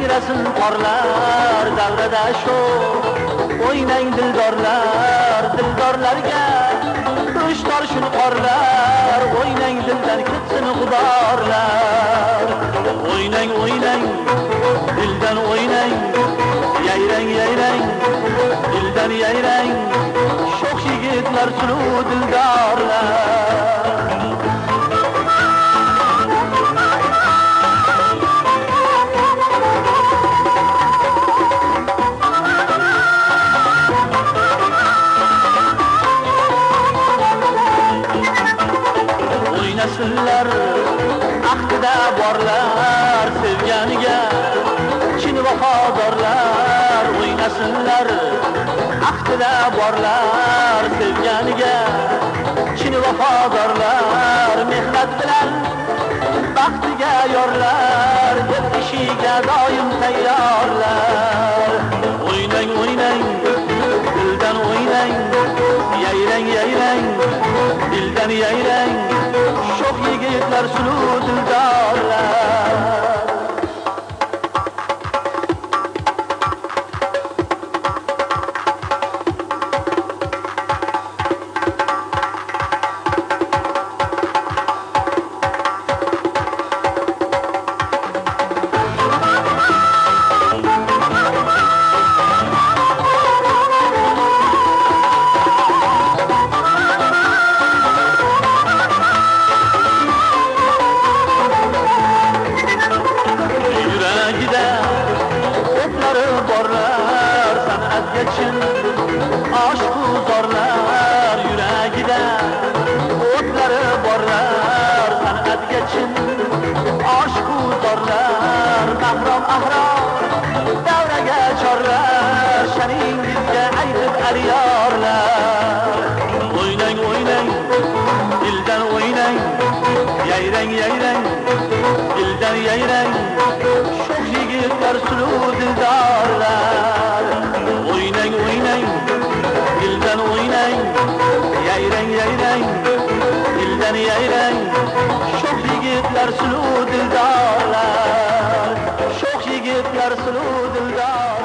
sakrasin qorlar davrada shu o'ynang dildorlar dildorlarga urush torshun qorlar o'ynang dildan ketsin xudorlar o'ynang o'ynang dildan o'ynang yayrang yayrang dildan yayrang sho'x yigitlar suluv dildorlar o'ynasınlar ahdida borlar sevganiga chin vafodorlar o'ynasınlar ahdida borlar sevganiga chin vafodorlar mehnat bilan baxtiga yorlar el ishiga doim tayyorlar o'ynang o'ynang dildan o'ynang yayrang yayrang dildan yayrang sho'x yigitlar suluv dildorlar aşk uzorlar yuragida o'tlari borlar san'at geçin aşk uzorlar mahrom ahrom davraga chorlar shaningizga aytib aliyorlar o'ynang o'ynang dildan o'ynang yayrang yayrang dildan yayrang sho'x yigitlar suluv dildorlar o'ynang o'ynang dildan o'ynang yayrang yayrang dildan yayrang sho'x yigitlar suluv dildorlar sho'x yigitlar suluv dildorlar